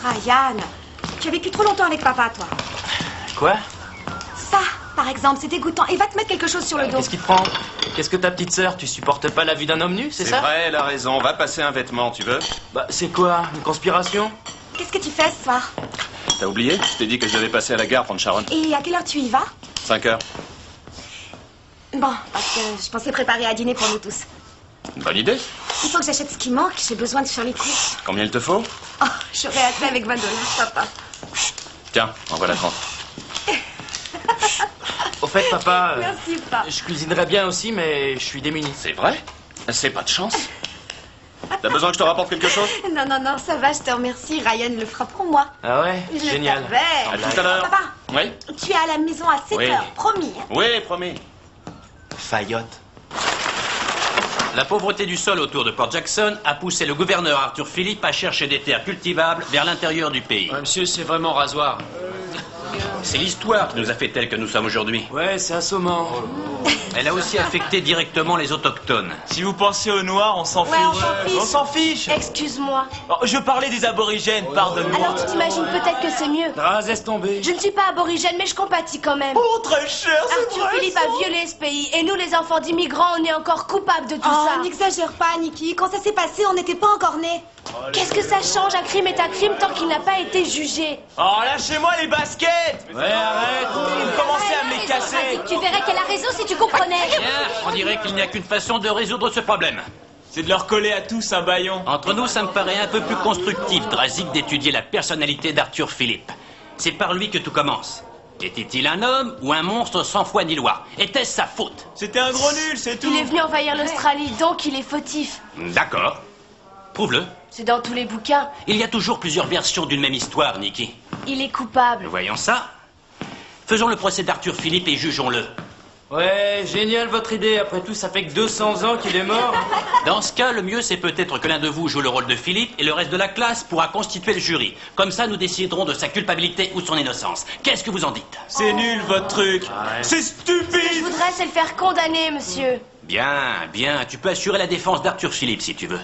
Ryan, tu as vécu trop longtemps avec papa, toi. Quoi? Ça, par exemple, c'est dégoûtant. Et va te mettre quelque chose sur le dos. Qu'est-ce qui te prend? Qu'est-ce que ta petite sœur, tu supportes pas la vue d'un homme nu, c'est ça? C'est vrai, elle a raison. Va passer un vêtement, tu veux? Bah, c'est quoi? Une conspiration? Qu'est-ce que tu fais ce soir? T'as oublié? Je t'ai dit que je devais passer à la gare prendre Sharon. Et à quelle heure tu y vas? 5 heures. Bon, parce que je pensais préparer à dîner pour nous tous. Bonne idée. Il faut que j'achète ce qui manque. J'ai besoin de faire les courses. Combien il te faut? Oh, j'aurais assez avec 20 $, papa. Tiens, en voilà 30. Au fait, papa, Merci, papa. je cuisinerais bien aussi, mais je suis démuni. C'est vrai? C'est pas de chance. T'as besoin que je te rapporte quelque chose? Non, non, non, ça va, je te remercie. Ryan le fera pour moi. Ah ouais? Je le Génial. savais. À tout à l'heure. Papa, Oui? tu es à la maison à 7 Oui. heures, promis. Oui, promis. Fayotte. La pauvreté du sol autour de Port Jackson a poussé le gouverneur Arthur Phillip à chercher des terres cultivables vers l'intérieur du pays. Monsieur, c'est vraiment rasoir. C'est l'histoire qui nous a fait tels que nous sommes aujourd'hui. Ouais, c'est assommant. Elle a aussi affecté directement les autochtones. Si vous pensez aux Noirs, on s'en Ouais, on s'en fiche. On s'en fiche. Excuse-moi. Oh, je parlais des aborigènes, pardonne-moi. Alors tu t'imagines peut-être que c'est mieux. Draz, laisse tomber. Je ne suis pas aborigène, mais je compatis quand même. Oh, très cher, c'est Arthur vrai, Philippe ça. a violé ce pays, et nous, les enfants d'immigrants, on est encore coupables de tout Oh, ça. n'exagère pas, Nikki. Quand ça s'est passé, on n'était pas encore nés. Qu'est-ce que ça change? Un crime est un crime tant qu'il n'a pas été jugé. Oh, lâchez-moi les baskets. Ouais, arrête. Vous commencez à me les casser. Tu verrais qu'elle a raison si tu comprenais. Bien, on dirait qu'il n'y a qu'une façon de résoudre ce problème. C'est de leur coller à tous un bâillon. Entre nous, ça me paraît un peu plus constructif, Drazik, d'étudier la personnalité d'Arthur Phillip. C'est par lui que tout commence. Était-il un homme ou un monstre sans foi ni loi? Était-ce sa faute? C'était un gros nul, c'est tout. Il est venu envahir l'Australie, donc il est fautif. D'accord. Prouve-le. C'est dans tous les bouquins. Il y a toujours plusieurs versions d'une même histoire, Nikki. Il est coupable. Voyons ça. Faisons le procès d'Arthur Phillip et jugeons-le. Ouais, génial votre idée. Après tout, ça fait que 200 ans qu'il est mort. Dans ce cas, le mieux, c'est peut-être que l'un de vous joue le rôle de Philippe et le reste de la classe pourra constituer le jury. Comme ça, nous déciderons de sa culpabilité ou de son innocence. Qu'est-ce que vous en dites? C'est nul, votre truc. C'est Ce que je stupide. voudrais, c'est le faire condamner, monsieur. Bien, bien. Tu peux assurer la défense d'Arthur Phillip si tu veux.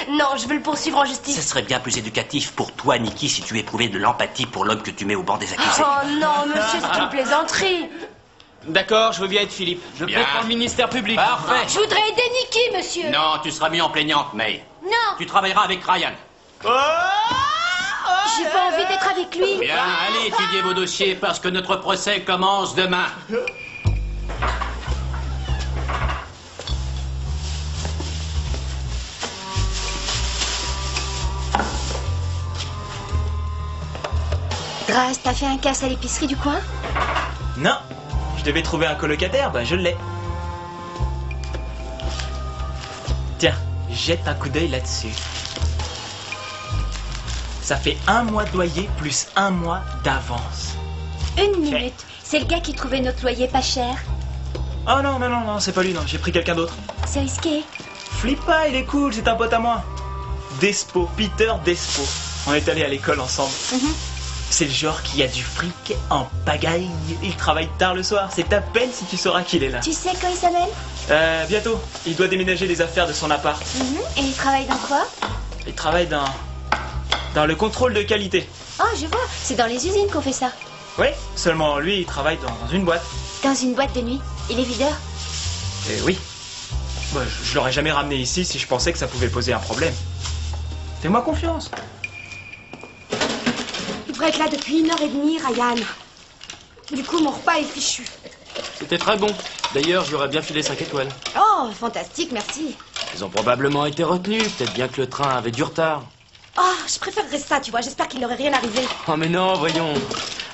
Non, je veux le poursuivre en Ce justice. serait bien plus éducatif pour toi, Nikki, si tu éprouvais de l'empathie pour l'homme que tu mets au banc des accusés. Oh non, monsieur, c'est une plaisanterie. D'accord, je veux bien être Philippe. Je Bien. plaide pour le ministère public. Parfait. Je voudrais aider Nikki, monsieur. Non, tu seras mis en plaignante, May. Non, Tu travailleras avec Ryan. j'ai pas envie d'être avec lui. Bien, allez étudier vos dossiers parce que notre procès commence demain. Draz, t'as fait un casse à l'épicerie du coin? Non, je devais trouver un colocataire, ben je l'ai. Tiens, jette un coup d'œil là-dessus. Ça fait 1 mois de loyer plus 1 mois d'avance. Une minute. C'est le gars qui trouvait notre loyer pas cher. Oh non, non, non, non, c'est pas lui, non, j'ai pris quelqu'un d'autre. C'est risqué. Flippe pas, il est cool, c'est un pote à moi. Despo, Peter Despo. On est allés à l'école ensemble. C'est le genre qui a du fric en pagaille. Il travaille tard le soir. C'est à peine si tu sauras qu'il est là. Tu sais quand il s'appelle? Bientôt. Il doit déménager les affaires de son appart. Et il travaille dans quoi? Il travaille dans le contrôle de qualité. Oh, je vois. C'est dans les usines qu'on fait ça. Oui, seulement lui, il travaille dans une boîte. Dans une boîte de nuit. Il est videur. Et oui. Bah, je l'aurais jamais ramené ici si je pensais que ça pouvait poser un problème. Fais-moi confiance. Il devrait être là depuis 1h30, Ryan. Du coup, mon repas est fichu. C'était très bon. D'ailleurs, je lui aurais bien filé 5 étoiles. Oh, fantastique, merci. Ils ont probablement été retenus. Peut-être bien que le train avait du retard. Oh, je préférerais ça, tu vois. J'espère qu'il n'aurait rien arrivé. Oh mais non, voyons.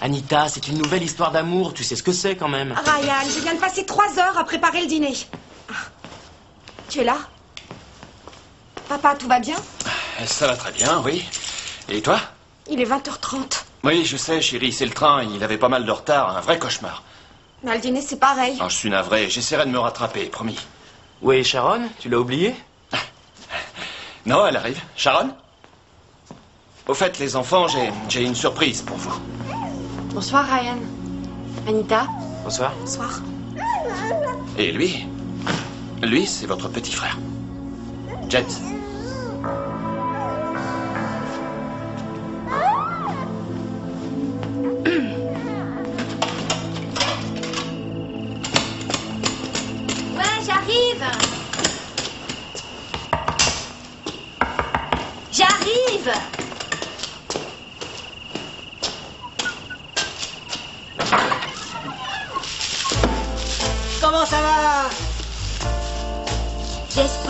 Anita, c'est une nouvelle histoire d'amour. Tu sais ce que c'est quand même. Ryan, je viens de passer 3 heures à préparer le dîner. Ah. Tu es là? Papa, tout va bien? Ça va très bien, oui. Et toi? Il est 20h30. Oui, je sais, chérie, c'est le train. Il avait pas mal de retard. Un vrai cauchemar. Mais le dîner, c'est pareil. Oh, je suis navré. J'essaierai de me rattraper, promis. Oui, Sharon, tu l'as oublié? Non, elle arrive. Sharon? Au fait, les enfants, j'ai une surprise pour vous. Bonsoir, Ryan. Anita. Bonsoir. Bonsoir. Et lui? Lui, c'est votre petit frère. Jet.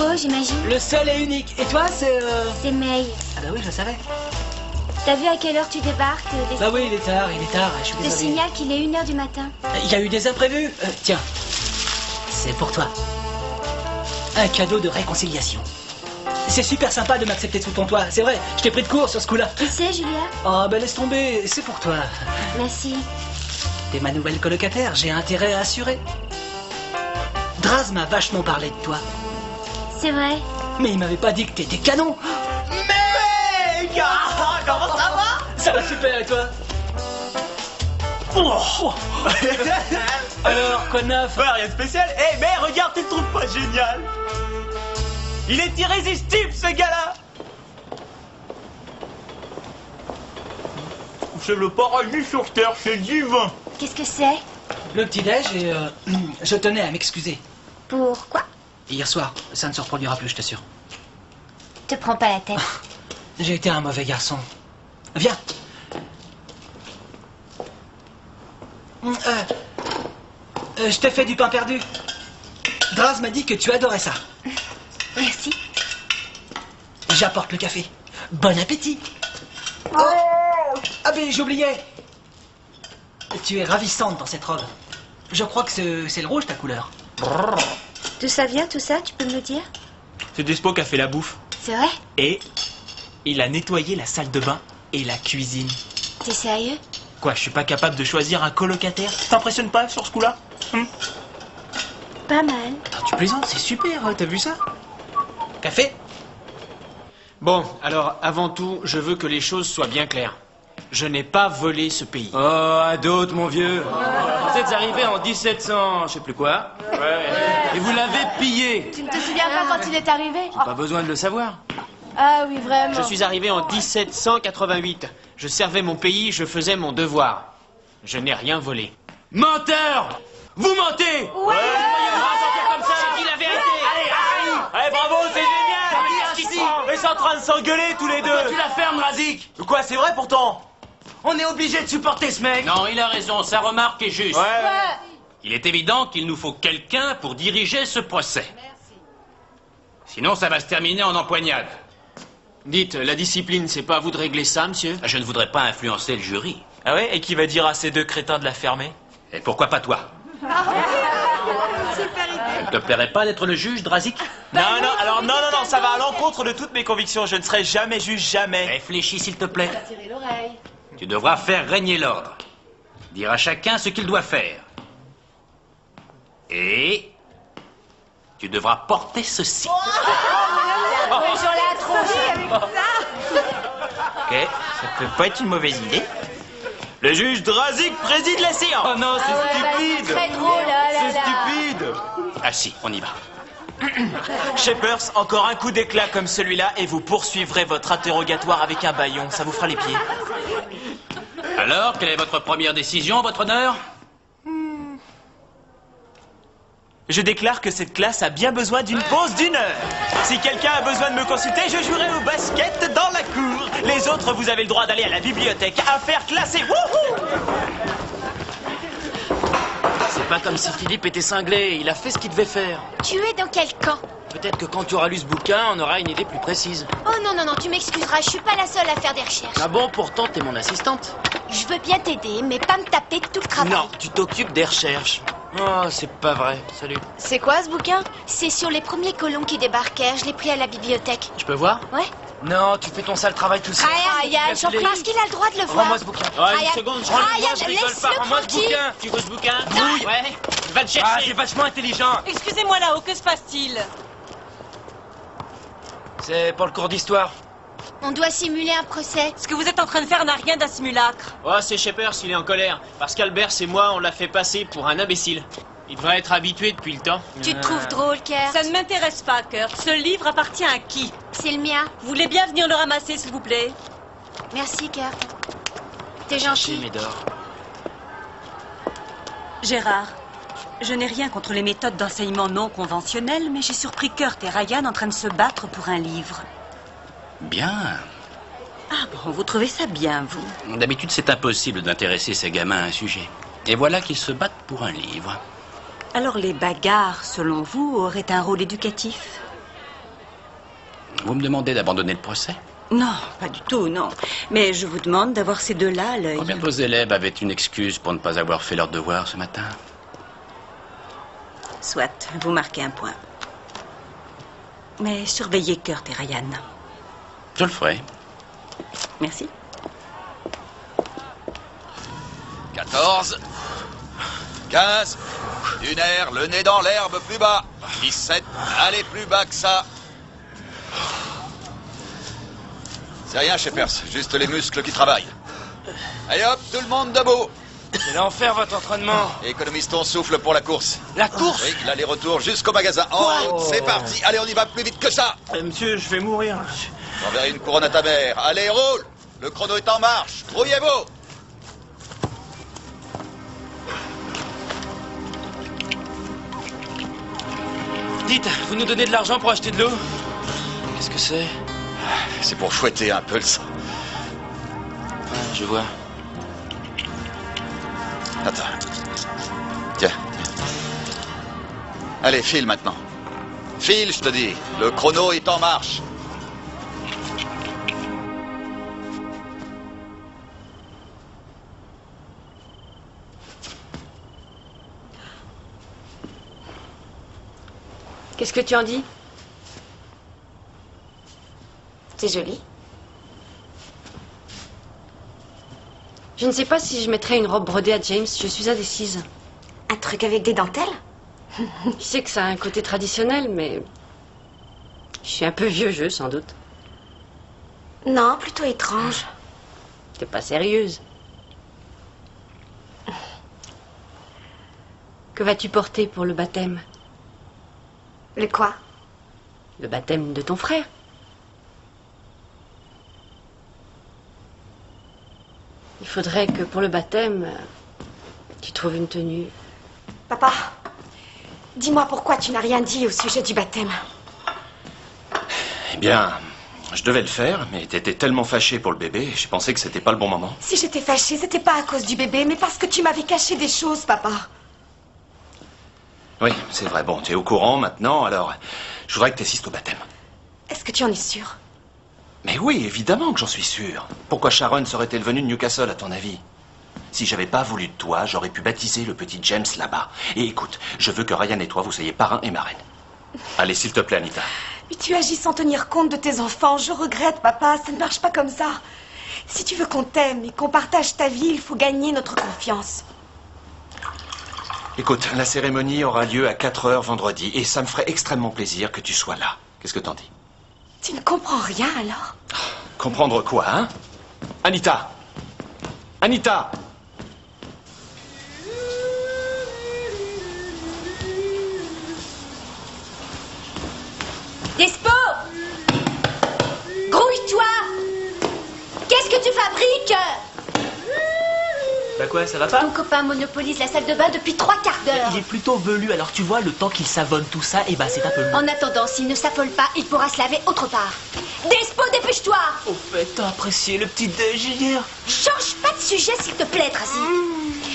Hugo, j'imagine. Le seul et unique. Et toi, c'est... C'est May. Ah bah oui, je le savais. T'as vu à quelle heure tu débarques Bah oui, il est tard, je suis Je te désolé. signale qu'il est 1h du matin. Il y a eu des imprévus. Tiens, c'est pour toi. Un cadeau de réconciliation. C'est super sympa de m'accepter sous ton toit, c'est vrai, je t'ai pris de court sur ce coup-là. Qui c'est, Julia? Oh bah laisse tomber, c'est pour toi. Merci. T'es ma nouvelle colocataire, j'ai intérêt à assurer. Draz m'a vachement parlé de toi. C'est vrai. Mais il m'avait pas dit que t'étais canon. Mais comment ça va? Ça va super, et toi? Oh. Alors, quoi de neuf? Ouais, rien de spécial. Eh, mais regarde, tu le trouves pas génial? Il est irrésistible, ce gars-là. C'est le paradis sur terre, c'est divin. Qu'est-ce que c'est? Le petit-déj et je tenais à m'excuser. Pourquoi? Hier soir, ça ne se reproduira plus, je t'assure. Te prends pas la tête. J'ai été un mauvais garçon. Viens. Je t'ai fait du pain perdu. Draz m'a dit que tu adorais ça. Merci. J'apporte le café. Bon appétit. Oh ah ben j'oubliais. Tu es ravissante dans cette robe. Je crois que c'est le rouge ta couleur. D'où ça vient tout ça, tu peux me le dire? C'est Despo qui a fait la bouffe. C'est vrai? Et il a nettoyé la salle de bain et la cuisine. T'es sérieux? Quoi, je suis pas capable de choisir un colocataire? T'impressionnes pas sur ce coup-là? Pas mal. Attends, tu plaisantes, c'est super, t'as vu ça? Café? Bon, alors, avant tout, je veux que les choses soient bien claires. Je n'ai pas volé ce pays. Oh, à d'autres, mon vieux. Vous êtes arrivé en 1700, je sais plus quoi. Ouais. Et vous l'avez pillé. Tu ne te souviens pas quand il est arrivé? Pas besoin de le savoir. Ah oui, vraiment. Je suis arrivé en 1788. Je servais mon pays, je faisais mon devoir. Je n'ai rien volé. Menteur! Vous mentez! Ouais. Comme ça, J'ai dit la vérité. Allez, bravo, c'est génial! Ils sont en train de s'engueuler tous les deux! Tu la fermes, Razik! Quoi, c'est vrai pourtant? On est obligé de supporter ce mec! Non, il a raison, sa remarque est juste. Ouais. Il est évident qu'il nous faut quelqu'un pour diriger ce procès. Sinon, ça va se terminer en empoignade. Dites, la discipline, c'est pas à vous de régler ça, monsieur? Je ne voudrais pas influencer le jury. Ah ouais? Et qui va dire à ces deux crétins de la fermer? Et pourquoi pas toi? Ne te plairait pas d'être le juge, Drazik? Non, ça va à l'encontre de toutes mes convictions. Je ne serai jamais juge, jamais. Réfléchis, s'il te plaît. Tu devras faire régner l'ordre. Dire à chacun ce qu'il doit faire. Et... tu devras porter ceci. Mais j'en l'ai tronché avec ça. Ok, ça peut pas être une mauvaise idée. Le juge Drazik préside la séance. Oh non, c'est stupide. C'est très drôle, là, là, C'est là. stupide. Ah si, on y va. Shepers, encore un coup d'éclat comme celui-là et vous poursuivrez votre interrogatoire avec un bâillon. Ça vous fera les pieds. Alors, quelle est votre première décision, votre honneur? Je déclare que cette classe a bien besoin d'une pause d'1 heure. Si quelqu'un a besoin de me consulter, je jouerai au basket dans la cour. Les autres, vous avez le droit d'aller à la bibliothèque. Affaire classée. Wouhou! C'est pas comme si Philippe était cinglé. Il a fait ce qu'il devait faire. Tu es dans quel camp? Peut-être que quand tu auras lu ce bouquin, on aura une idée plus précise. Oh non, tu m'excuseras, je suis pas la seule à faire des recherches. Ah bon, pourtant, t'es mon assistante. Je veux bien t'aider, mais pas me taper tout le travail. Non, tu t'occupes des recherches. Oh, c'est pas vrai. Salut. C'est quoi ce bouquin? C'est sur les premiers colons qui débarquèrent, je l'ai pris à la bibliothèque. Je peux voir? Ouais. Non, tu fais ton sale travail tout seul. Ryan, j'en prie. Parce qu'il a le droit de le voir. Rends-moi ce bouquin. Ryan, Une seconde, Ryan, je rigole pas. laisse-le Rends-moi ce tranquille. bouquin. Tu veux ce bouquin? Oui. Ouais. Va te chercher. Ah, c'est vachement intelligent. Excusez-moi là-haut, que se passe-t-il? C'est pour le cours d'histoire. On doit simuler un procès. Ce que vous êtes en train de faire n'a rien d'un simulacre. Oh, c'est Shepers, il est en colère. Parce qu'Albert et moi, on l'a fait passer pour un imbécile. Il devrait être habitué depuis le temps. Tu te trouves drôle, Kurt? Ça ne m'intéresse pas, Kurt. Ce livre appartient à qui? C'est le mien. Vous voulez bien venir le ramasser, s'il vous plaît? Merci, Kurt. T'es gentil. Médor. Gérard, je n'ai rien contre les méthodes d'enseignement non conventionnelles, mais j'ai surpris Kurt et Ryan en train de se battre pour un livre. Bien. Ah bon, vous trouvez ça bien, vous? D'habitude, c'est impossible d'intéresser ces gamins à un sujet. Et voilà qu'ils se battent pour un livre. Alors les bagarres, selon vous, auraient un rôle éducatif? Vous me demandez d'abandonner le procès? Non, pas du tout, non. Mais je vous demande d'avoir ces deux-là à l'œil. Combien de vos élèves avaient une excuse pour ne pas avoir fait leur devoir ce matin? Soit, vous marquez un point. Mais surveillez Kurt et Ryan. Je le ferai. Merci. 14, 15, d'une air, le nez dans l'herbe, plus bas. 17, allez plus bas que ça. C'est rien, Shepers, juste les muscles qui travaillent. Allez hop, tout le monde debout. C'est l'enfer, votre entraînement. Économise ton souffle pour la course. La course? Oui, l'aller-retour jusqu'au magasin. En route, c'est parti. Allez, on y va plus vite que ça. Monsieur, je vais mourir. J'enverrai une couronne à ta mère. Allez, roule. Le chrono est en marche. Grouillez-vous. Dites, vous nous donnez de l'argent pour acheter de l'eau? Qu'est-ce que c'est? C'est pour fouetter un peu le sang. Je vois. Attends. Tiens. Allez, file maintenant. File, je te dis. Le chrono est en marche. Qu'est-ce que tu en dis? C'est joli. Je ne sais pas si je mettrais une robe brodée à James. Je suis indécise. Un truc avec des dentelles? Je sais que ça a un côté traditionnel, mais... je suis un peu vieux jeu, sans doute. Non, plutôt étrange. T'es pas sérieuse. Que vas-tu porter pour le baptême? Le quoi? Le baptême de ton frère. Il faudrait que pour le baptême, tu trouves une tenue. Papa, dis-moi pourquoi tu n'as rien dit au sujet du baptême. Eh bien, je devais le faire, mais t'étais tellement fâché pour le bébé, j'ai pensé que c'était pas le bon moment. Si j'étais fâchée, c'était pas à cause du bébé, mais parce que tu m'avais caché des choses, papa. Oui, c'est vrai. Bon, tu es au courant maintenant, alors je voudrais que tu assistes au baptême. Est-ce que tu en es sûr? Mais oui, évidemment que j'en suis sûr. Pourquoi Sharon serait-elle venue de Newcastle, à ton avis? Si j'avais pas voulu de toi, j'aurais pu baptiser le petit James là-bas. Et écoute, je veux que Ryan et toi, vous soyez parrain et marraine. Allez, s'il te plaît, Anita. Mais tu agis sans tenir compte de tes enfants. Je regrette, papa, ça ne marche pas comme ça. Si tu veux qu'on t'aime et qu'on partage ta vie, il faut gagner notre confiance. Écoute, la cérémonie aura lieu à 4 heures vendredi, et ça me ferait extrêmement plaisir que tu sois là. Qu'est-ce que t'en dis? Tu ne comprends rien, alors? Comprendre quoi, hein? Anita! Anita! Despo! Grouille-toi! Qu'est-ce que tu fabriques? Bah quoi, ça va pas? Ton copain monopolise la salle de bain depuis 3 quarts d'heure. Il est plutôt velu, alors tu vois, le temps qu'il savonne tout ça, et bah c'est un peu long. En attendant, s'il ne s'affole pas, il pourra se laver autre part. Despo, dépêche-toi! Au fait, t'as apprécié le petit déj hier? Change pas de sujet, s'il te plaît, Tracy.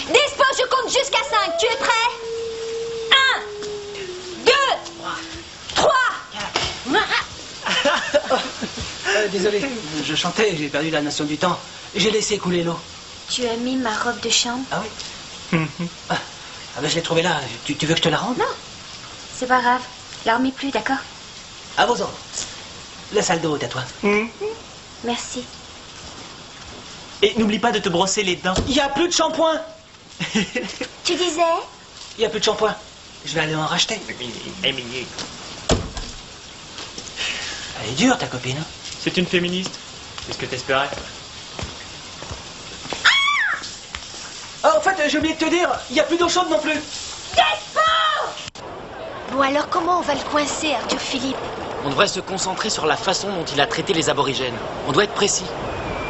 Despo, je compte jusqu'à 5. Tu es prêt? 1, 2, 3. Désolé, je chantais, j'ai perdu la notion du temps. J'ai laissé couler l'eau. Tu as mis ma robe de chambre? Ah oui? Ah ben je l'ai trouvée là. Tu veux que je te la rende? Non, c'est pas grave. La remets plus, d'accord? À vos ordres. La salle de haute à toi. Merci. Et n'oublie pas de te brosser les dents. Il y a plus de shampoing. Tu disais? Il y a plus de shampoing. Je vais aller en racheter. Elle est dure, ta copine. C'est une féministe. Qu'est-ce que t'espérais? Ah, en fait, j'ai oublié de te dire, il n'y a plus d'eau chaude non plus. Bon, alors comment on va le coincer, Arthur Philippe? On devrait se concentrer sur la façon dont il a traité les aborigènes. On doit être précis.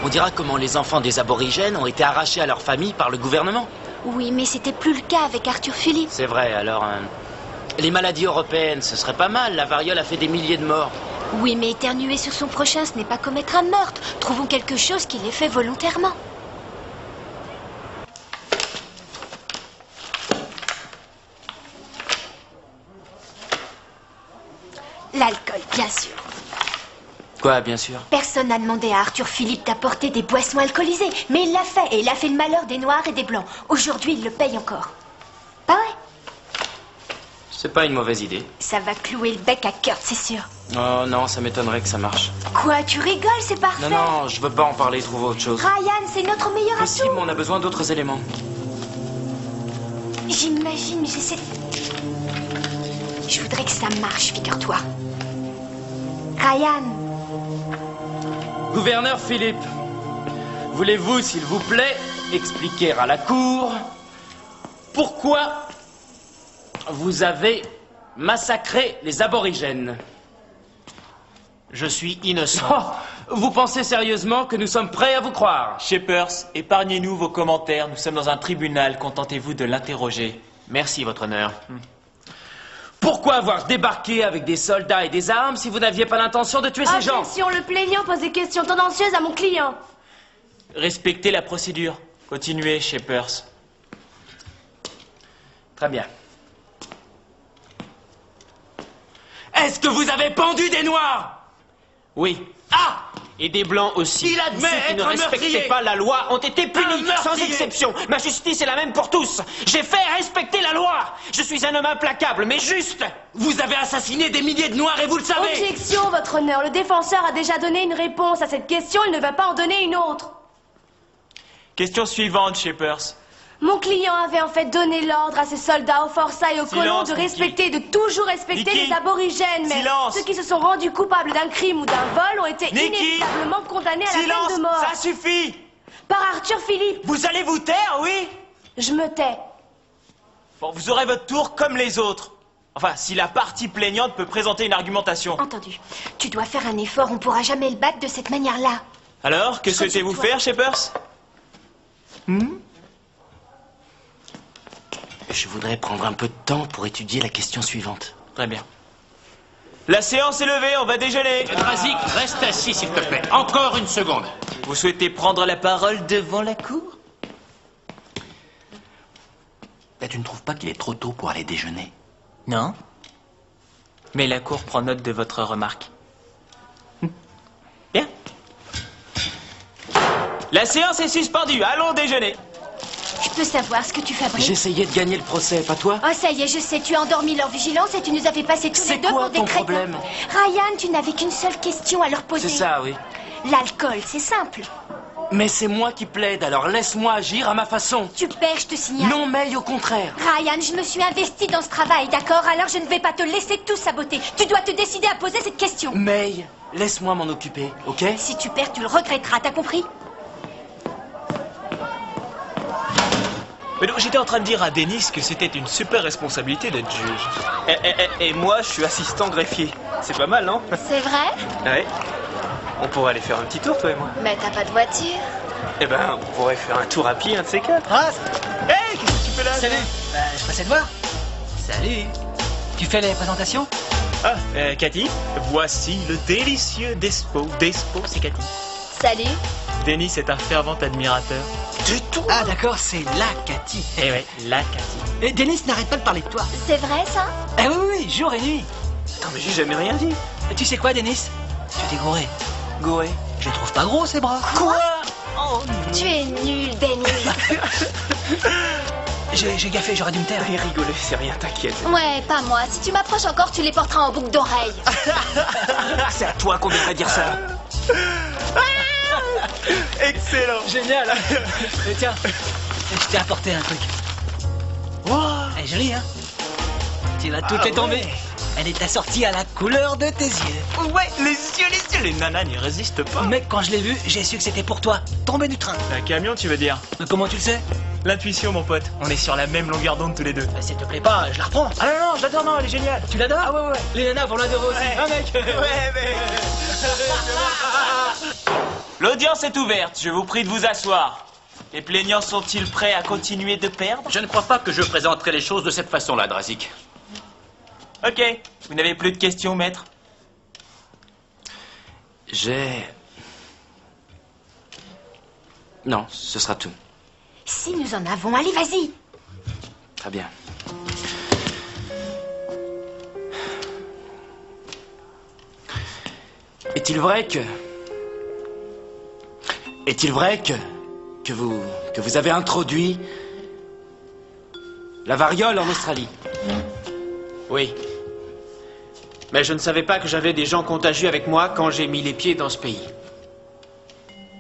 On dira comment les enfants des aborigènes ont été arrachés à leur famille par le gouvernement. Oui, mais c'était plus le cas avec Arthur Philippe. C'est vrai, alors... les maladies européennes, ce serait pas mal. La variole a fait des milliers de morts. Oui, mais éternuer sur son prochain, ce n'est pas commettre un meurtre. Trouvons quelque chose qui l'ait fait volontairement. L'alcool, bien sûr. Quoi, bien sûr? Personne n'a demandé à Arthur Philippe d'apporter des boissons alcoolisées, mais il l'a fait, et il a fait le malheur des Noirs et des Blancs. Aujourd'hui, il le paye encore. Pas vrai? C'est pas une mauvaise idée. Ça va clouer le bec à Kurt, c'est sûr. Oh non, ça m'étonnerait que ça marche. Quoi, tu rigoles, c'est parfait. Non, non, je veux pas en parler, trouve autre chose. Ryan, c'est notre meilleur atout. Possible, mais on a besoin d'autres éléments. J'imagine, j'essaie... Je voudrais que ça marche, figure-toi. Ryan. Gouverneur Philippe, voulez-vous, s'il vous plaît, expliquer à la cour pourquoi vous avez massacré les aborigènes? Je suis innocent. Oh, vous pensez sérieusement que nous sommes prêts à vous croire? Shepers, épargnez-nous vos commentaires. Nous sommes dans un tribunal. Contentez-vous de l'interroger. Merci, votre honneur. Pourquoi avoir débarqué avec des soldats et des armes si vous n'aviez pas l'intention de tuer ces gens? Objection, le plaignant pose des questions tendancieuses à mon client. Respectez la procédure. Continuez, Shepers. Très bien. Est-ce que vous avez pendu des Noirs? Oui. Ah! Et des Blancs aussi. Il admet Ceux qui ne être respectaient meurtrier. pas la loi ont été punis, Un sans meurtrier. exception. Ma justice est la même pour tous. J'ai fait respecter la loi. Je suis un homme implacable, mais juste. Vous avez assassiné des milliers de Noirs et vous le savez! Objection, votre honneur. Le défenseur a déjà donné une réponse à cette question, il ne va pas en donner une autre. Question suivante, Shepers. Mon client avait en fait donné l'ordre à ses soldats, aux forçats et aux colons de Nikki. respecter, de toujours respecter Nikki. les aborigènes. Mais Silence. ceux qui se sont rendus coupables d'un crime ou d'un vol ont été Nikki. inévitablement condamnés à la Silence, peine de mort. ça suffit. Par Arthur Philippe. Vous allez vous taire, oui? Je me tais. Bon, vous aurez votre tour comme les autres. Enfin, si la partie plaignante peut présenter une argumentation. Entendu. Tu dois faire un effort, on pourra jamais le battre de cette manière-là. Alors, que souhaitez-vous faire, Shepers? Je voudrais prendre un peu de temps pour étudier la question suivante. Très bien. La séance est levée, on va déjeuner. Drazik, reste assis, s'il te plaît. Encore une seconde. Vous souhaitez prendre la parole devant la cour? Ben, tu ne trouves pas qu'il est trop tôt pour aller déjeuner? Non. Mais la cour prend note de votre remarque. Bien. La séance est suspendue, allons déjeuner. Je peux savoir ce que tu fabriques? J'essayais de gagner le procès, pas toi? Oh, ça y est, je sais, tu as endormi leur vigilance et tu nous as fait passer tous les C'est deux quoi pour des ton crétins. problème? Ryan, tu n'avais qu'une seule question à leur poser. C'est ça, oui. L'alcool, c'est simple. Mais c'est moi qui plaide, alors laisse-moi agir à ma façon. Tu perds, je te signale. Non, May, au contraire. Ryan, je me suis investie dans ce travail, d'accord? Alors je ne vais pas te laisser tout saboter. Tu dois te décider à poser cette question. May, laisse-moi m'en occuper, ok? Si tu perds, tu le regretteras, t'as compris? Mais donc, j'étais en train de dire à Dennis que c'était une super responsabilité d'être juge. Et moi, je suis assistant greffier. C'est pas mal, non? C'est vrai? Ouais. On pourrait aller faire un petit tour, toi et moi. Mais t'as pas de voiture. Eh ben, on pourrait faire un tour à pied, un de ces quatre. Ah, Hey, qu'est-ce que tu fais là? salut. Je passais te voir. Salut. Tu fais les présentations? Ah, Cathy, voici le délicieux Despo. Despo, c'est Cathy. Salut. Dennis est un fervent admirateur. Du tout. Ah d'accord, c'est la Cathy. Eh ouais, la Cathy. Et Denis n'arrête pas de parler de toi. C'est vrai, ça? Ah oui, oui, jour et nuit. Attends, mais j'ai jamais rien dit. Et tu sais quoi, Denis? Tu t'es gouré. Goé. Je les trouve pas gros, ces bras. Quoi? Oh, Tu es nul, Dennis. j'ai gaffé, j'aurais dû me taire. Et rigoler, c'est rien, t'inquiète. Ouais, pas moi. Si tu m'approches encore, tu les porteras en boucle d'oreille. C'est à toi qu'on devrait dire ça. Excellent. Génial. Et tiens, je t'ai apporté un truc. Elle est jolie, hein? Tu vas toutes les tomber. Elle est assortie à la couleur de tes yeux. Ouais, les yeux, les nanas n'y résistent pas. Mec, quand je l'ai vu, j'ai su que c'était pour toi. Tombé du train. Un camion, tu veux dire? Mais comment tu le sais? L'intuition, mon pote. On est sur la même longueur d'onde tous les deux. S'il te plaît pas, je la reprends. Ah non, non, je l'adore, non, elle est géniale. Tu l'adores? Ah ouais, ouais. Les nanas vont l'adorer aussi. Ouais. Ah mec. Ouais, mais... L'audience est ouverte, je vous prie de vous asseoir. Les plaignants sont-ils prêts à continuer de perdre? Je ne crois pas que je présenterai les choses de cette façon-là, Drazik. Ok, vous n'avez plus de questions, maître? Non, ce sera tout. Si nous en avons, allez, vas-y. Très bien. Est-il vrai que vous avez introduit la variole en Australie? Oui. Mais je ne savais pas que j'avais des gens contagieux avec moi quand j'ai mis les pieds dans ce pays.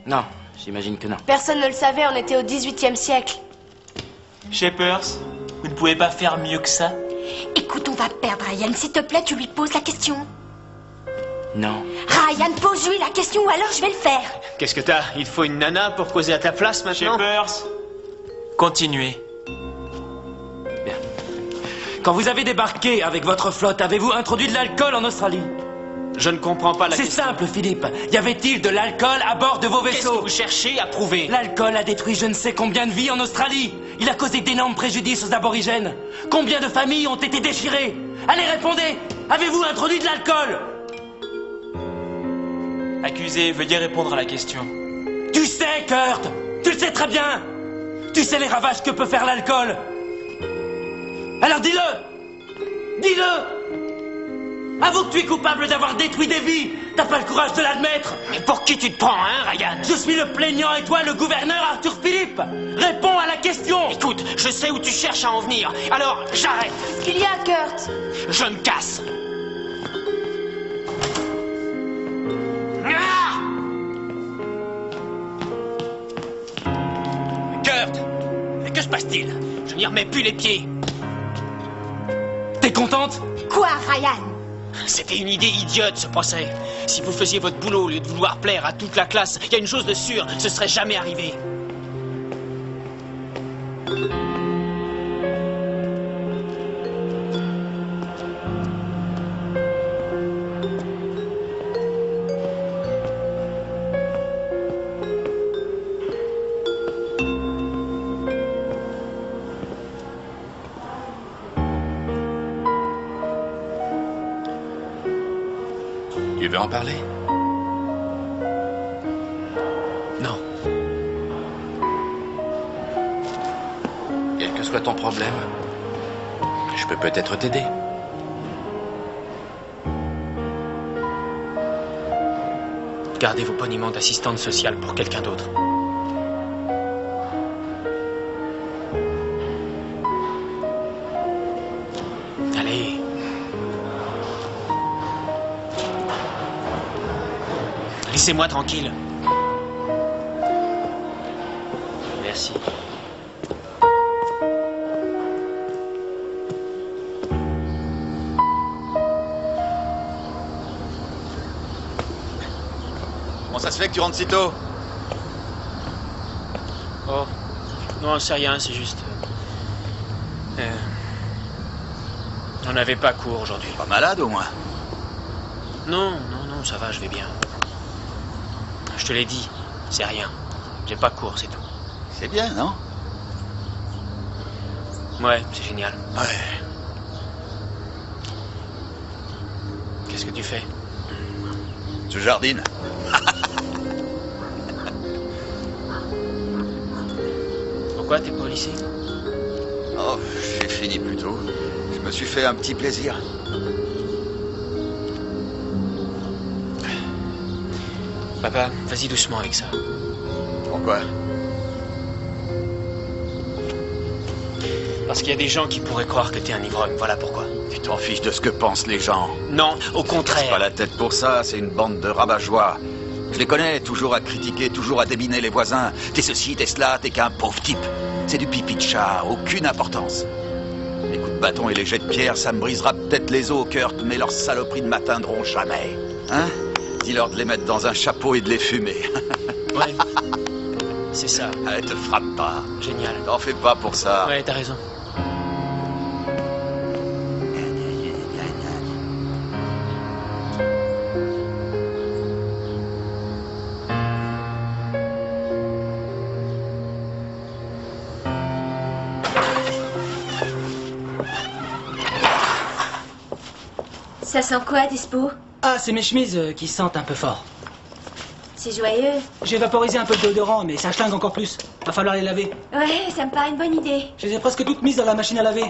Non, j'imagine que non. Personne ne le savait, on était au XVIIIe siècle. Shepers, vous ne pouvez pas faire mieux que ça? Écoute, on va perdre Ryan. S'il te plaît, tu lui poses la question. Non. Ryan, pose-lui la question ou alors je vais le faire. Qu'est-ce que t'as? Il te faut une nana pour causer à ta place maintenant? Shepers, continuez. Bien. Quand vous avez débarqué avec votre flotte, avez-vous introduit de l'alcool en Australie? Je ne comprends pas la C'est question. simple, Philippe. Y avait-il de l'alcool à bord de vos Qu'est-ce vaisseaux? que vous cherchez à prouver? L'alcool a détruit je ne sais combien de vies en Australie. Il a causé d'énormes préjudices aux aborigènes. Combien de familles ont été déchirées? Allez, répondez! Avez-vous introduit de l'alcool? Accusé, veuillez répondre à la question. Tu sais, Kurt! Tu le sais très bien! Tu sais les ravages que peut faire l'alcool! Alors dis-le! Dis-le! Avoue que tu es coupable d'avoir détruit des vies! T'as pas le courage de l'admettre! Mais pour qui tu te prends, hein, Ryan? Je suis le plaignant et toi le gouverneur Arthur Philippe! Réponds à la question! Écoute, je sais où tu cherches à en venir. Alors, j'arrête. Qu'est-ce qu'il y a, Kurt? Je me casse. Ah! Kurt, mais que se passe-t-il? Je n'y remets plus les pieds. T'es contente? Quoi, Ryan? C'était une idée idiote, ce procès. Si vous faisiez votre boulot au lieu de vouloir plaire à toute la classe, il y a une chose de sûre, ce serait jamais arrivé. Tu veux en parler? Non. Quel que soit ton problème, je peux peut-être t'aider. Gardez vos boniments d'assistante sociale pour quelqu'un d'autre. Allez. Laissez-moi tranquille. Merci. Comment ça se fait que tu rentres si tôt? Oh. Non, c'est rien, c'est juste... on n'avait pas cours aujourd'hui. Pas malade au moins? Non, ça va, je vais bien. Je te l'ai dit, c'est rien. J'ai pas cours, c'est tout. C'est bien, non? Ouais, c'est génial. Ouais. Qu'est-ce que tu fais? Je jardine. Pourquoi t'es pas au lycée? Oh, j'ai fini plus tôt. Je me suis fait un petit plaisir. Papa, vas-y doucement avec ça. Pourquoi? Parce qu'il y a des gens qui pourraient croire que t'es un ivrogne, voilà pourquoi. Tu t'en fiches de ce que pensent les gens. Non, au Casse contraire. pas la tête pour ça, c'est une bande de rabat-joie. Je les connais, toujours à critiquer, toujours à débiner les voisins. T'es ceci, t'es cela, t'es qu'un pauvre type. C'est du pipi de chat, aucune importance. Les coups de bâton et les jets de pierre, ça me brisera peut-être les os, Kurt, mais leurs saloperies ne m'atteindront jamais. Hein? Dis-leur de les mettre dans un chapeau et de les fumer. Ouais. C'est ça. Allez, te frappe pas. Génial. T'en fais pas pour ça. Ouais, t'as raison. Ça sent quoi, Dispo? Ah, c'est mes chemises qui sentent un peu fort. C'est joyeux. J'ai vaporisé un peu de déodorant, mais ça schlingue encore plus. Va falloir les laver. Ouais, ça me paraît une bonne idée. Je les ai presque toutes mises dans la machine à laver.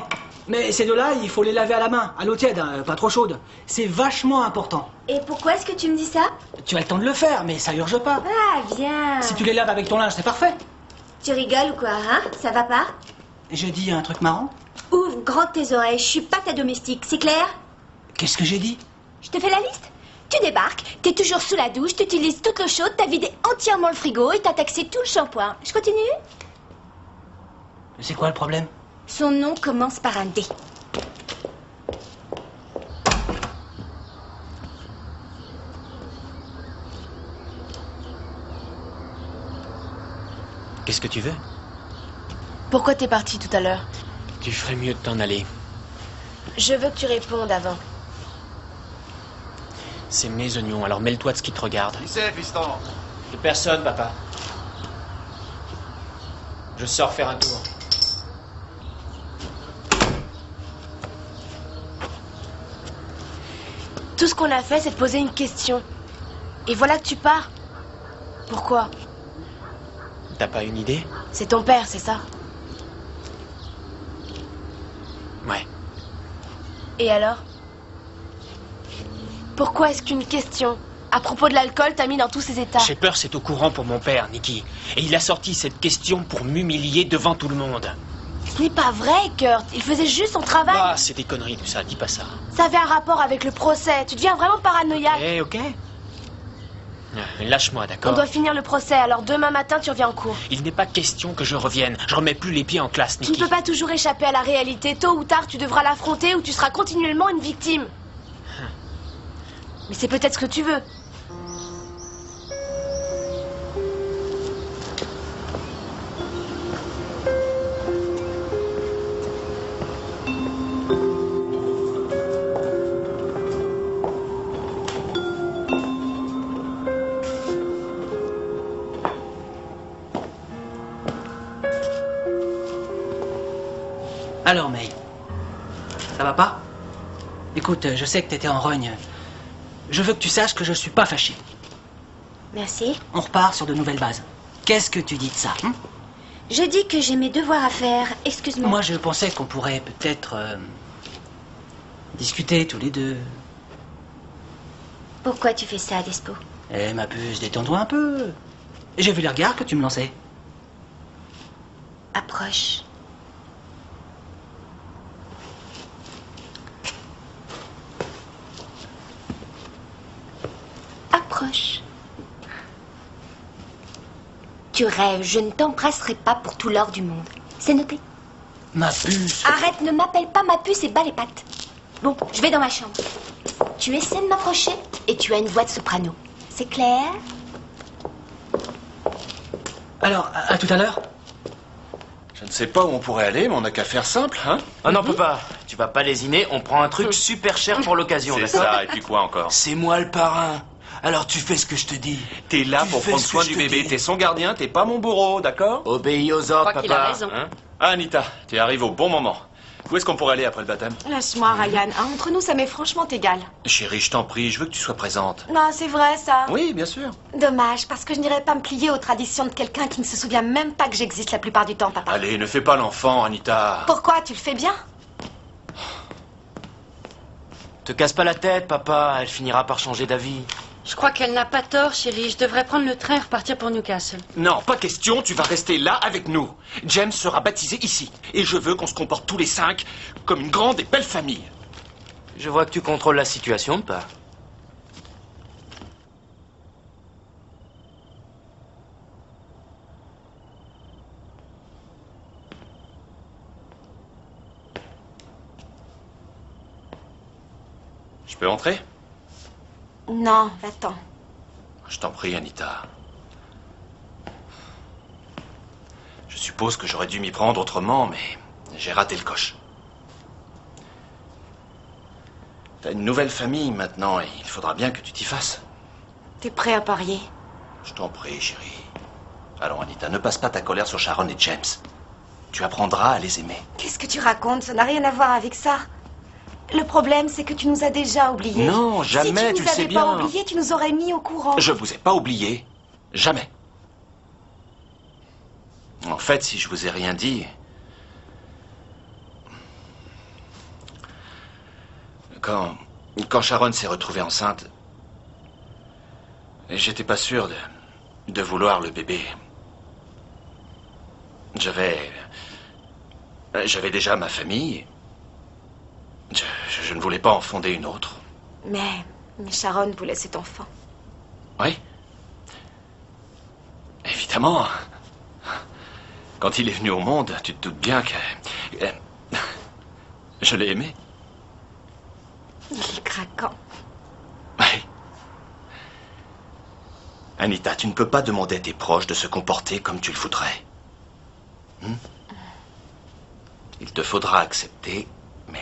Mais ces deux-là, il faut les laver à la main, à l'eau tiède, hein, pas trop chaude. C'est vachement important. Et pourquoi est-ce que tu me dis ça? Tu as le temps de le faire, mais ça urge pas. Ah, viens. Si tu les laves avec ton linge, c'est parfait. Tu rigoles ou quoi, hein? Ça va pas? J'ai dit un truc marrant? Ouvre grand tes oreilles, je suis pas ta domestique, c'est clair? Qu'est-ce que j'ai dit? Je te fais la liste? Tu débarques, t'es toujours sous la douche, t'utilises toute l'eau chaude, t'as vidé entièrement le frigo et t'as taxé tout le shampoing. Je continue? C'est quoi le problème? Son nom commence par un D. Qu'est-ce que tu veux? Pourquoi t'es parti tout à l'heure? Tu ferais mieux de t'en aller. Je veux que tu répondes avant. C'est mes oignons, alors mêle-toi de ce qui te regarde. Qui c'est, fiston? De personne, papa. Je sors faire un tour. Tout ce qu'on a fait, c'est de poser une question. Et voilà que tu pars. Pourquoi? T'as pas une idée? C'est ton père, c'est ça? Ouais. Et alors? Pourquoi est-ce qu'une question à propos de l'alcool t'a mis dans tous ces états? Shepper, c'est au courant pour mon père, Nikki. Et il a sorti cette question pour m'humilier devant tout le monde. Ce n'est pas vrai, Kurt. Il faisait juste son travail. Ah, c'est des conneries tout ça, dis pas ça. Ça avait un rapport avec le procès. Tu deviens vraiment paranoïaque. Eh, ok. Lâche-moi, On d'accord? doit finir le procès, alors demain matin, tu reviens en cours. Il n'est pas question que je revienne. Je remets plus les pieds en classe, Tu Nikki. ne peux pas toujours échapper à la réalité. Tôt ou tard, tu devras l'affronter ou tu seras continuellement une victime. Mais c'est peut-être ce que tu veux. Alors, May, ça va pas? Écoute, je sais que t'étais en rogne. Je veux que tu saches que je suis pas fâché. Merci. On repart sur de nouvelles bases. Qu'est-ce que tu dis de ça, hein? Je dis que j'ai mes devoirs à faire. Excuse-moi. Moi, je pensais qu'on pourrait peut-être discuter tous les deux. Pourquoi tu fais ça, Despo? Eh, ma puce, détends-toi un peu. J'ai vu les regards que tu me lançais. Approche. Approche. Tu rêves, je ne t'embrasserai pas pour tout l'or du monde. C'est noté. Ma puce. Arrête, ne m'appelle pas ma puce et bats les pattes. Bon, je vais dans ma chambre. Tu essaies de m'approcher et tu as une voix de soprano. C'est clair? Alors, à tout à l'heure. Je ne sais pas où on pourrait aller, mais on n'a qu'à faire simple, hein? Ah non, papa, tu vas pas lésiner, on prend un truc super cher pour l'occasion, C'est d'accord? ça, et puis quoi encore? C'est moi le parrain. Alors tu fais ce que je te dis. T'es là Tu pour fais prendre ce que soin je du te bébé, dis. t'es son gardien, t'es pas mon bourreau, d'accord? Obéis aux ordres, crois qu'il a papa. raison. Hein? Ah, Anita, tu arrives au bon moment. Où est-ce qu'on pourrait aller après le baptême? Lâche-moi, Ryan. Ah, entre nous, ça m'est franchement égal. Chérie, je t'en prie, je veux que tu sois présente. Non, c'est vrai, ça. Oui, bien sûr. Dommage, parce que je n'irais pas me plier aux traditions de quelqu'un qui ne se souvient même pas que j'existe la plupart du temps, papa. Allez, ne fais pas l'enfant, Anita. Pourquoi? Tu le fais bien? Te casse pas la tête, papa, elle finira par changer d'avis. Je crois qu'elle n'a pas tort, chérie. Je devrais prendre le train et repartir pour Newcastle. Non, pas question, tu vas rester là avec nous. James sera baptisé ici. Et je veux qu'on se comporte tous les 5 comme une grande et belle famille. Je vois que tu contrôles la situation, pas. Je peux entrer? Non, va-t'en. Je t'en prie, Anita. Je suppose que j'aurais dû m'y prendre autrement, mais j'ai raté le coche. T'as une nouvelle famille maintenant et il faudra bien que tu t'y fasses. T'es prêt à parier? Je t'en prie, chérie. Alors, Anita, ne passe pas ta colère sur Sharon et James. Tu apprendras à les aimer. Qu'est-ce que tu racontes? Ça n'a rien à voir avec ça. Le problème, c'est que tu nous as déjà oubliés. Non, jamais, si tu tu le sais nous avais bien. pas oubliés, tu nous aurais mis au courant. Je vous ai pas oublié. Jamais. En fait, si je vous ai rien dit... quand Sharon s'est retrouvée enceinte, j'étais pas sûr de vouloir le bébé. J'avais déjà ma famille. Je ne voulais pas en fonder une autre. Mais Sharon voulait cet enfant. Oui. Évidemment. Quand il est venu au monde, tu te doutes bien que... je l'ai aimé. Il est craquant. Oui. Anita, tu ne peux pas demander à tes proches de se comporter comme tu le voudrais. Il te faudra accepter mes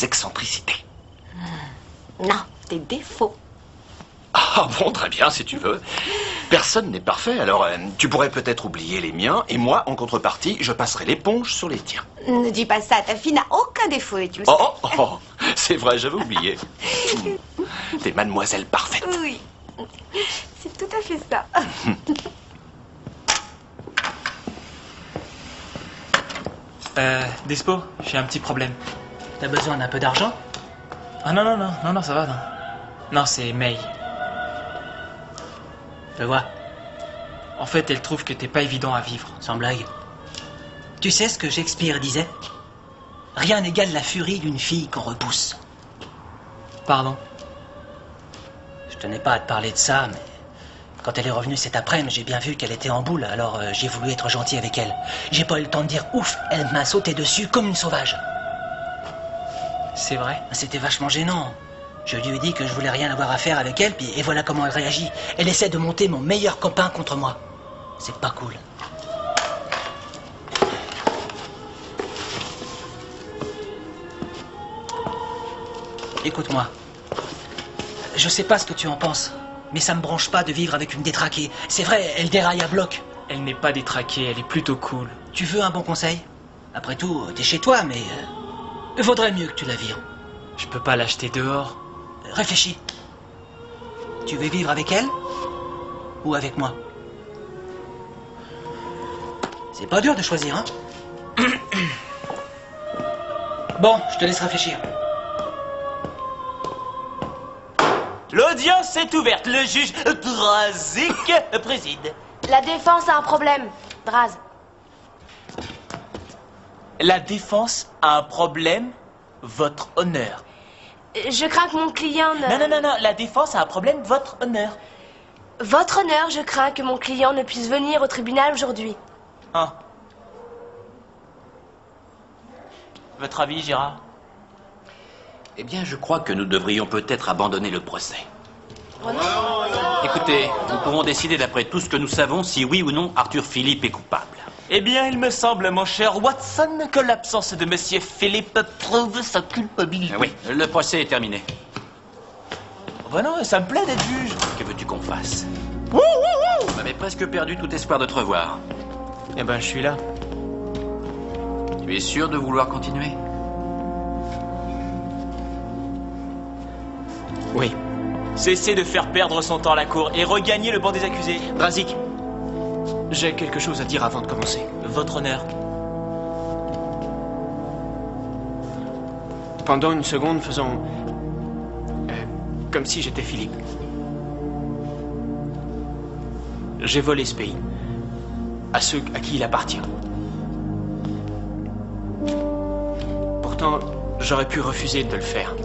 excentricités. Non, tes défauts. Ah bon, très bien, si tu veux. Personne n'est parfait, alors tu pourrais peut-être oublier les miens, et moi, en contrepartie, je passerai l'éponge sur les tiens. Ne dis pas ça, ta fille n'a aucun défaut et tu le sais. Oh, c'est vrai, j'avais oublié. T'es mademoiselle parfaite. Oui, c'est tout à fait ça. Despo, j'ai un petit problème. T'as besoin d'un peu d'argent? Ah non, ça va, non. Non, c'est May. Je vois. En fait, elle trouve que t'es pas évident à vivre. Sans blague. Tu sais ce que Shakespeare disait? Rien n'égale la furie d'une fille qu'on repousse. Pardon? Je tenais pas à te parler de ça, mais... Quand elle est revenue cet après-midi, j'ai bien vu qu'elle était en boule, alors j'ai voulu être gentil avec elle. J'ai pas eu le temps de dire ouf, elle m'a sauté dessus comme une sauvage. C'est vrai? C'était vachement gênant. Je lui ai dit que je voulais rien avoir à faire avec elle, et voilà comment elle réagit. Elle essaie de monter mon meilleur copain contre moi. C'est pas cool. Écoute-moi. Je sais pas ce que tu en penses, mais ça me branche pas de vivre avec une détraquée. C'est vrai, elle déraille à bloc. Elle n'est pas détraquée, elle est plutôt cool. Tu veux un bon conseil? Après tout, t'es chez toi, mais... vaudrait mieux que tu la vires. Je peux pas l'acheter dehors. Réfléchis. Tu veux vivre avec elle? Ou avec moi? C'est pas dur de choisir, hein? Bon, je te laisse réfléchir. L'audience est ouverte. Le juge Drazik préside. La défense a un problème, Draz. La défense a un problème, votre honneur. Je crains que mon client ne... Non, la défense a un problème, votre honneur. Votre honneur, je crains que mon client ne puisse venir au tribunal aujourd'hui. Ah. Votre avis, Gérard? Eh bien, je crois que nous devrions peut-être abandonner le procès. Écoutez, nous pouvons décider d'après tout ce que nous savons si oui ou non Arthur Philippe est coupable. Eh bien, il me semble, mon cher Watson, que l'absence de Monsieur Philippe prouve sa culpabilité. Oui, le procès est terminé. Ben non, ça me plaît d'être juge. Que veux-tu qu'on fasse? On avait presque perdu tout espoir de te revoir. Eh ben, je suis là. Tu es sûr de vouloir continuer? Oui. Cessez de faire perdre son temps à la cour et regagnez le banc des accusés. Drazik, j'ai quelque chose à dire avant de commencer. Votre honneur. Pendant une seconde, faisons... comme si j'étais Philippe. J'ai volé ce pays. À ceux à qui il appartient. Pourtant, j'aurais pu refuser de le faire.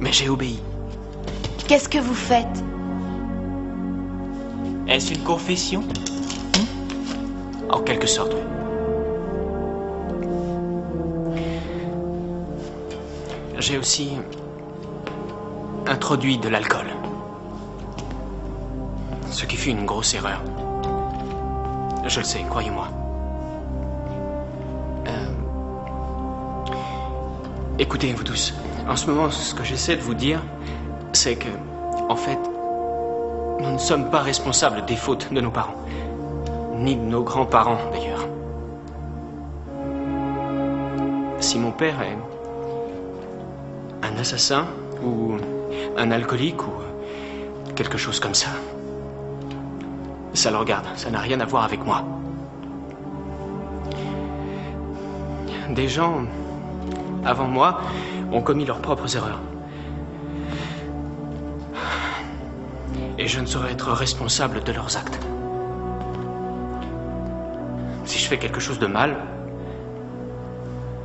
Mais j'ai obéi. Qu'est-ce que vous faites? Est-ce une confession? En quelque sorte, oui. J'ai aussi introduit de l'alcool. Ce qui fut une grosse erreur. Je le sais, croyez-moi. Écoutez, vous tous. En ce moment, ce que j'essaie de vous dire, c'est que, en fait, nous ne sommes pas responsables des fautes de nos parents. Ni de nos grands-parents, d'ailleurs. Si mon père est un assassin, ou un alcoolique, ou quelque chose comme ça, ça le regarde, ça n'a rien à voir avec moi. Des gens avant moi, ont commis leurs propres erreurs. Et je ne saurais être responsable de leurs actes. Si je fais quelque chose de mal,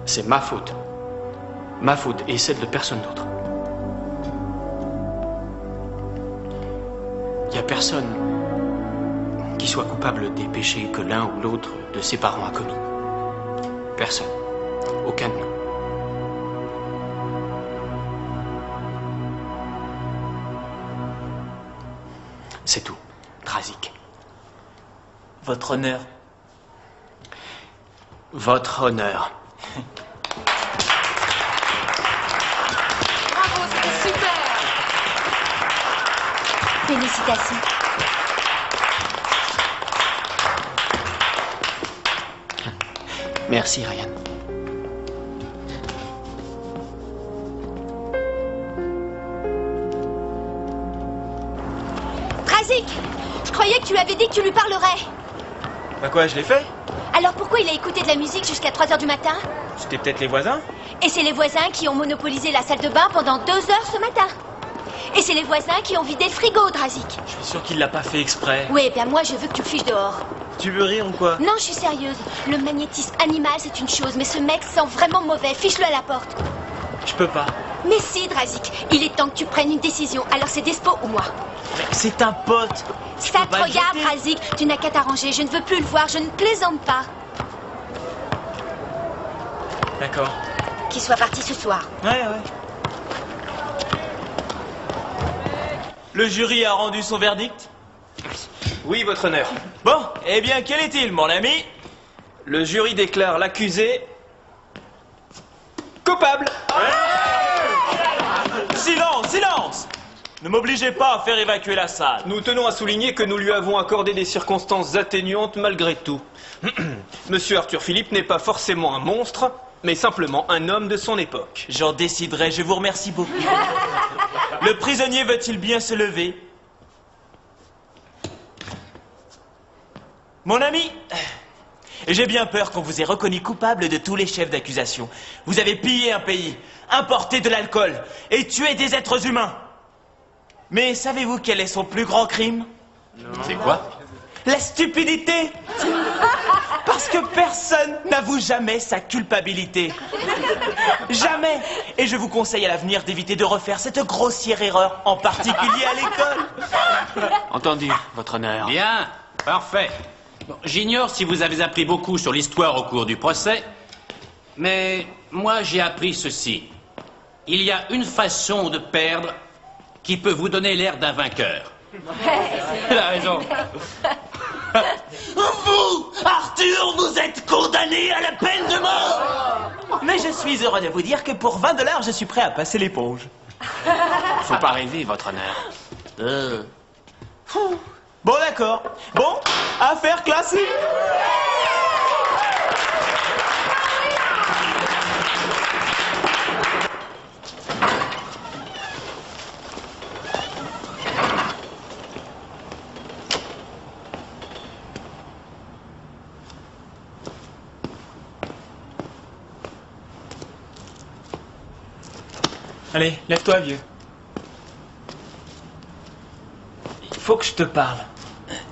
c'est ma faute. Ma faute et celle de personne d'autre. Il n'y a personne qui soit coupable des péchés que l'un ou l'autre de ses parents a commis. Personne. Aucun de nous. C'est tout. Drazik. Votre honneur. Votre honneur. Bravo, c'était super. Félicitations. Merci, Ryan. Drazik, je croyais que tu lui avais dit que tu lui parlerais. Bah quoi, je l'ai fait? Alors pourquoi il a écouté de la musique jusqu'à 3 heures du matin? C'était peut-être les voisins? Et c'est les voisins qui ont monopolisé la salle de bain pendant 2 heures ce matin. Et c'est les voisins qui ont vidé le frigo, Drazik. Je suis sûr qu'il l'a pas fait exprès. Oui, bien moi je veux que tu le fiches dehors. Tu veux rire ou quoi? Non, je suis sérieuse. Le magnétisme animal, c'est une chose, mais ce mec sent vraiment mauvais. Fiche-le à la porte. Je peux pas. Mais si, Drazik, il est temps que tu prennes une décision. Alors c'est Despo ou moi. Mais c'est un pote. Ça te regarde, Drazik. Tu n'as qu'à t'arranger. Je ne veux plus le voir. Je ne plaisante pas. D'accord. Qu'il soit parti ce soir. Ouais. Le jury a rendu son verdict? Oui, votre honneur. Bon, eh bien, quel est-il, mon ami? Le jury déclare l'accusé coupable. Silence, silence! Ne m'obligez pas à faire évacuer la salle. Nous tenons à souligner que nous lui avons accordé des circonstances atténuantes malgré tout. Monsieur Arthur Philippe n'est pas forcément un monstre, mais simplement un homme de son époque. J'en déciderai, je vous remercie beaucoup. Le prisonnier veut-il bien se lever? Mon ami, j'ai bien peur qu'on vous ait reconnu coupable de tous les chefs d'accusation. Vous avez pillé un pays, importé de l'alcool et tué des êtres humains. Mais savez-vous quel est son plus grand crime? C'est quoi? La stupidité. Parce que personne n'avoue jamais sa culpabilité. Jamais. Et je vous conseille à l'avenir d'éviter de refaire cette grossière erreur, en particulier à l'école. Entendu, votre honneur. Bien, parfait. Bon, j'ignore si vous avez appris beaucoup sur l'histoire au cours du procès, mais moi j'ai appris ceci. Il y a une façon de perdre qui peut vous donner l'air d'un vainqueur. Il a raison. Vous, Arthur, vous êtes condamné à la peine de mort. Mais je suis heureux de vous dire que pour 20 $, je suis prêt à passer l'éponge. Faut pas rêver, votre honneur. Bon, d'accord. Bon, affaire classée. Allez, lève-toi, vieux. Il faut que je te parle.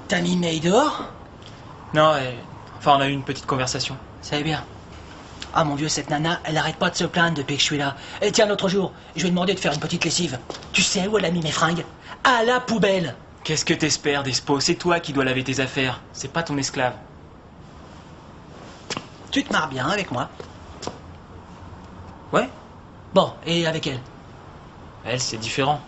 T'as mis May dehors? Non, enfin, on a eu une petite conversation. C'est bien. Ah mon Dieu, cette nana, elle arrête pas de se plaindre depuis que je suis là. Et tiens, l'autre jour, je lui ai demandé de faire une petite lessive. Tu sais où elle a mis mes fringues? À la poubelle. Qu'est-ce que t'espères, Despo? C'est toi qui dois laver tes affaires. C'est pas ton esclave. Tu te marres bien avec moi? Ouais? Bon, et avec elle? Elle, c'est différent.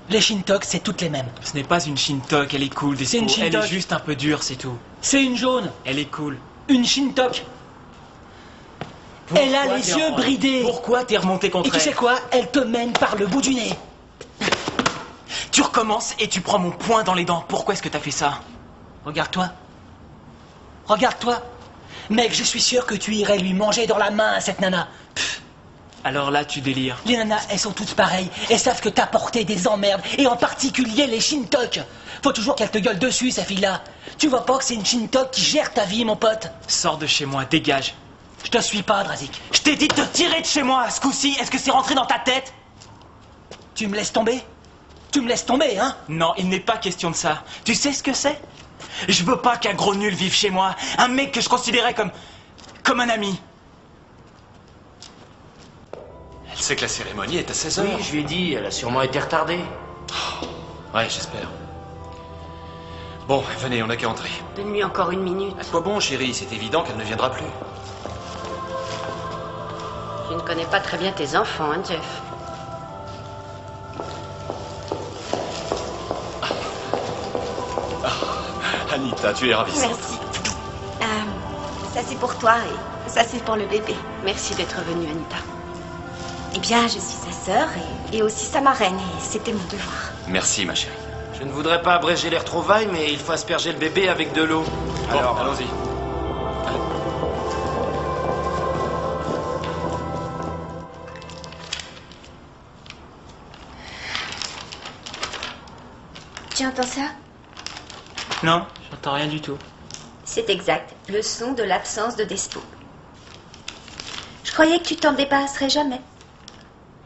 Les Shintok, c'est toutes les mêmes. Ce n'est pas une Shintok, elle est cool, Despo. C'est une Shintok. Elle est juste un peu dure, c'est tout. C'est une jaune. Elle est cool. Une Shintok. Elle a les yeux bridés. Pourquoi t'es remonté contre elle? Et tu sais quoi? Elle te mène par le bout du nez. Tu recommences et tu prends mon poing dans les dents. Pourquoi est-ce que t'as fait ça? Regarde-toi. Regarde-toi. Mec, je suis sûr que tu irais lui manger dans la main à cette nana. Pff. Alors là, tu délires. Les nanas, elles sont toutes pareilles. Elles savent que t'as porté des emmerdes. Et en particulier les Shintok. Faut toujours qu'elles te gueulent dessus, ces filles-là. Tu vois pas que c'est une Shintok qui gère ta vie, mon pote? Sors de chez moi, dégage. Je te suis pas, Drazik. Je t'ai dit de te tirer de chez moi, ce coup-ci. Est-ce que c'est rentré dans ta tête? Tu me laisses tomber? Tu me laisses tomber, hein? Non, il n'est pas question de ça. Tu sais ce que c'est? Je veux pas qu'un gros nul vive chez moi. Un mec que je considérais comme un ami. Elle sait que la cérémonie est à 16 heures. Oui, je lui ai dit, elle a sûrement été retardée. Ouais, j'espère. Bon, venez, on n'a qu'à entrer. Donne-lui encore une minute. À quoi bon, chérie? C'est évident qu'elle ne viendra plus. Tu ne connais pas très bien tes enfants, hein, Jeff? Anita, tu es ravissante. Merci. Ça c'est pour toi et ça c'est pour le bébé. Merci d'être venue, Anita. Eh bien, je suis sa sœur et aussi sa marraine et c'était mon devoir. Merci, ma chérie. Je ne voudrais pas abréger les retrouvailles, mais il faut asperger le bébé avec de l'eau. Bon, Alors, allons-y. Tu entends ça? Non, j'entends rien du tout. C'est exact. Le son de l'absence de Despo. Je croyais que tu t'en débarrasserais jamais.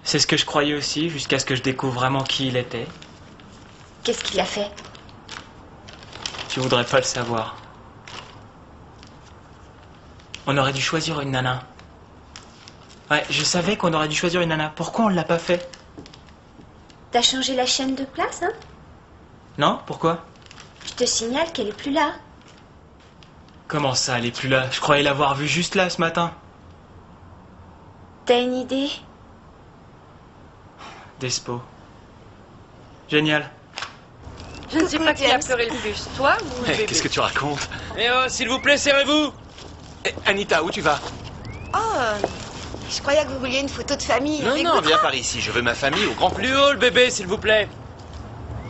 C'est ce que je croyais aussi, jusqu'à ce que je découvre vraiment qui il était. Qu'est-ce qu'il a fait? Tu voudrais pas le savoir. On aurait dû choisir une nana. Ouais, je savais qu'on aurait dû choisir une nana. Pourquoi on l'a pas fait? T'as changé la chaîne de place, hein? Non? Pourquoi? Je te signale qu'elle est plus là. Comment ça, elle est plus là? Je croyais l'avoir vue juste là ce matin. T'as une idée? Despo. Génial. Je ne sais pas qui a pleuré le plus, toi ou le bébé? Qu'est-ce que tu racontes? Eh oh, s'il vous plaît, serrez-vous. Eh, Anita, où tu vas? Oh, je croyais que vous vouliez une photo de famille. Non, avec non, votre- viens par ici. Je veux ma famille au grand Plus haut, le bébé, s'il vous plaît.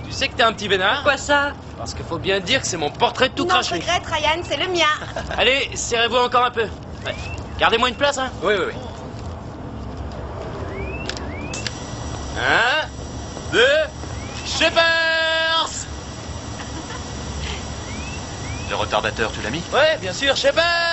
Tu sais que t'es un petit vénard? Quoi ça? Parce qu'il faut bien dire que c'est mon portrait tout Non, je craché. regrette, Ryan, c'est le mien. Allez, serrez-vous encore un peu. Ouais. Gardez-moi une place, hein. Oui, oui, oui. 1, 2, Shepherds! Le retardateur, tu l'as mis? Ouais, bien sûr, Shepherds!